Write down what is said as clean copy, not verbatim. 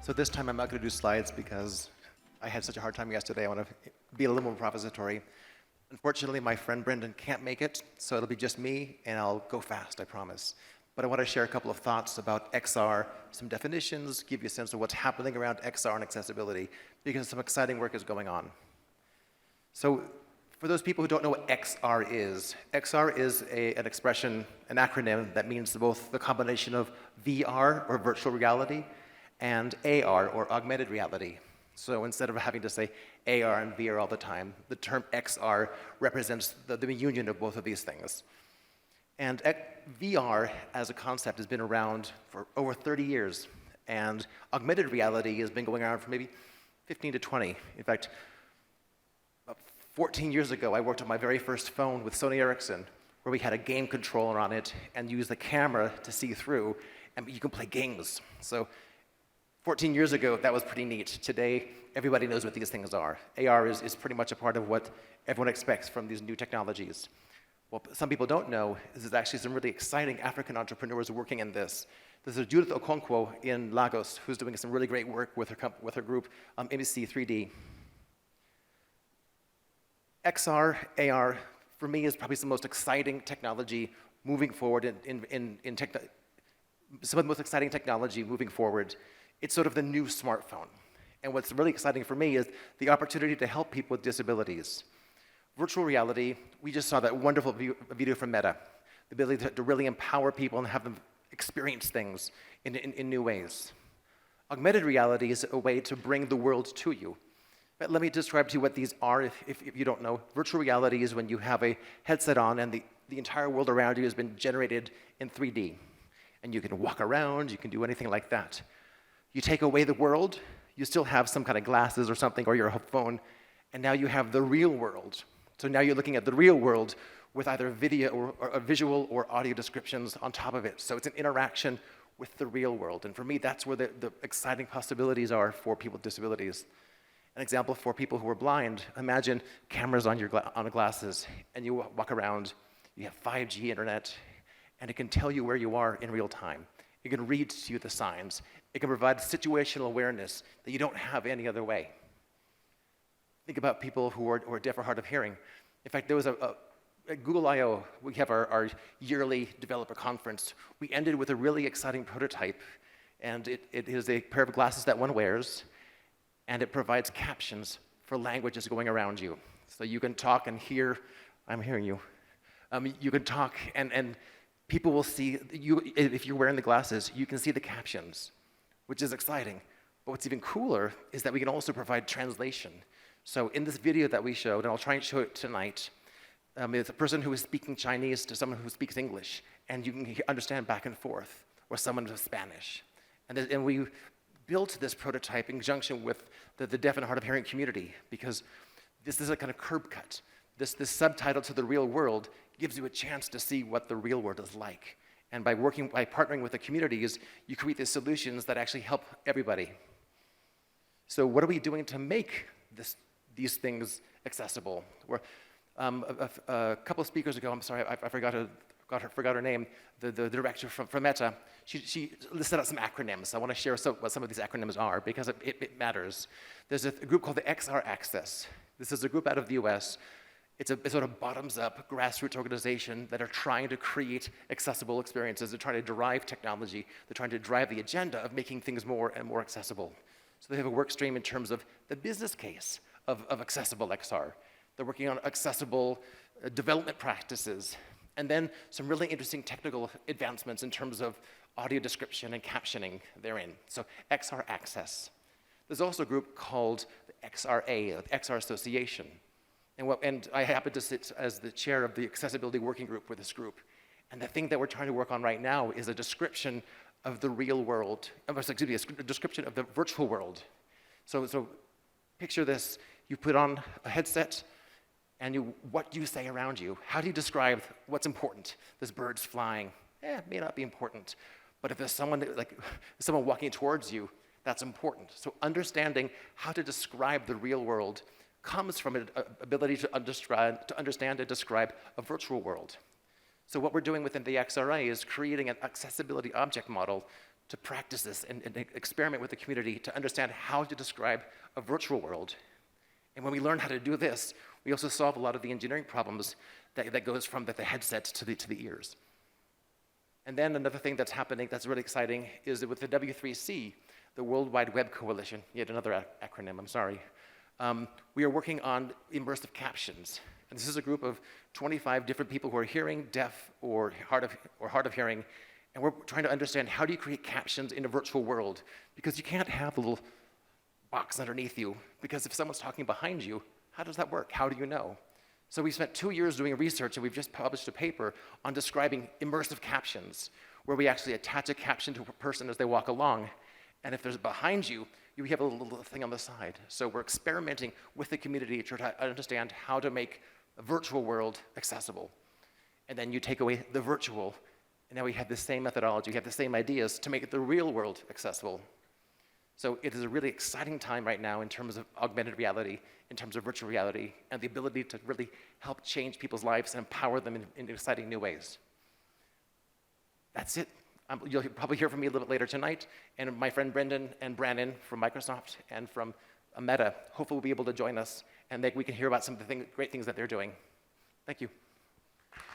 So this time I'm not going to do slides because I had such a hard time yesterday. I want to be a little more propository. Unfortunately, my friend Brendan can't make it, so it'll be just me, and I'll go fast, I promise. But I want to share a couple of thoughts about XR, some definitions, give you a sense of what's happening around XR and accessibility, because some exciting work is going on. So for those people who don't know what XR is an expression, an acronym that means both the combination of VR, or virtual reality, and AR, or augmented reality. So instead of having to say AR and VR all the time, the term XR represents the union of both of these things. And VR as a concept has been around for over 30 years, and augmented reality has been going around for maybe 15 to 20. In fact, 14 years ago, I worked on my very first phone with Sony Ericsson, where we had a game controller on it and used the camera to see through, and you can play games. So 14 years ago, that was pretty neat. Today, everybody knows what these things are. AR is pretty much a part of what everyone expects from these new technologies. What some people don't know is there's actually some really exciting African entrepreneurs working in this. There's a Judith Okonkwo in Lagos who's doing some really great work with her group, EMEA 3D. XR, AR, for me, is probably some of the most exciting technology moving forward some of the most exciting technology moving forward. It's sort of the new smartphone. And what's really exciting for me is the opportunity to help people with disabilities. Virtual reality, we just saw that wonderful video from Meta, the ability to really empower people and have them experience things in new ways. Augmented reality is a way to bring the world to you. But let me describe to you what these are if you don't know. Virtual reality is when you have a headset on and the entire world around you has been generated in 3D. And you can walk around, you can do anything like that. You take away the world, you still have some kind of glasses or something, or your phone, and now you have the real world. So now you're looking at the real world with either video or visual or audio descriptions on top of it. So it's an interaction with the real world. And for me, that's where the exciting possibilities are for people with disabilities. An example for people who are blind, imagine cameras on the glasses, and you walk around, you have 5G internet, and it can tell you where you are in real time. It can read to you the signs. It can provide situational awareness that you don't have any other way. Think about people who are deaf or hard of hearing. In fact, there was at Google I/O, we have our yearly developer conference. We ended with a really exciting prototype, and it is a pair of glasses that one wears, and it provides captions for languages going around you. So you can talk and hear, I'm hearing you. You can talk and people will see, if you're wearing the glasses, you can see the captions, which is exciting. But what's even cooler is that we can also provide translation. So in this video that we showed, and I'll try and show it tonight, it's a person who is speaking Chinese to someone who speaks English, and you can understand back and forth, or someone with Spanish. And we built this prototype in conjunction with the deaf and hard of hearing community, because this is a kind of curb cut. This subtitle to the real world gives you a chance to see what the real world is like. And by partnering with the communities, you create these solutions that actually help everybody. So what are we doing to make these things accessible? A couple of speakers ago, I'm sorry, I forgot her name, the director from Meta, she listed out some acronyms. I want to share what some of these acronyms are, because it matters. There's a group called the XR Access. This is a group out of the US. It's a sort of bottoms-up grassroots organization that are trying to create accessible experiences. They're trying to drive technology. They're trying to drive the agenda of making things more and more accessible. So they have a work stream in terms of the business case of accessible XR. They're working on accessible development practices, and then some really interesting technical advancements in terms of audio description and captioning therein. So XR Access. There's also a group called the XRA, the XR Association. And I happen to sit as the chair of the accessibility working group with this group. And the thing that we're trying to work on right now is a description of the real world, excuse me, a description of the virtual world. So picture this, you put on a headset, and what do you say around you? How do you describe what's important? There's birds flying, it may not be important. But if there's someone walking towards you, that's important. So understanding how to describe the real world comes from an ability to understand and describe a virtual world. So what we're doing within the XRA is creating an accessibility object model to practice this and experiment with the community to understand how to describe a virtual world. And when we learn how to do this, we also solve a lot of the engineering problems that goes from the headset to the ears. And then another thing that's happening that's really exciting is that with the W3C, the World Wide Web Coalition, yet another acronym, I'm sorry, we are working on Immersive Captions. And this is a group of 25 different people who are hearing, deaf, or hard of hearing, and we're trying to understand how do you create captions in a virtual world, because you can't have a little box underneath you, because if someone's talking behind you, how does that work? How do you know? So we spent 2 years doing research, and we've just published a paper on describing immersive captions, where we actually attach a caption to a person as they walk along, and if there's behind you, you have a little thing on the side. So we're experimenting with the community to try to understand how to make a virtual world accessible. And then you take away the virtual, and now we have the same methodology, we have the same ideas to make the real world accessible. So it is a really exciting time right now in terms of augmented reality, in terms of virtual reality, and the ability to really help change people's lives and empower them in exciting new ways. That's it. You'll probably hear from me a little bit later tonight, and my friend Brendan and Brannon from Microsoft and from Meta hopefully will be able to join us, and we can hear about some of the great things that they're doing. Thank you.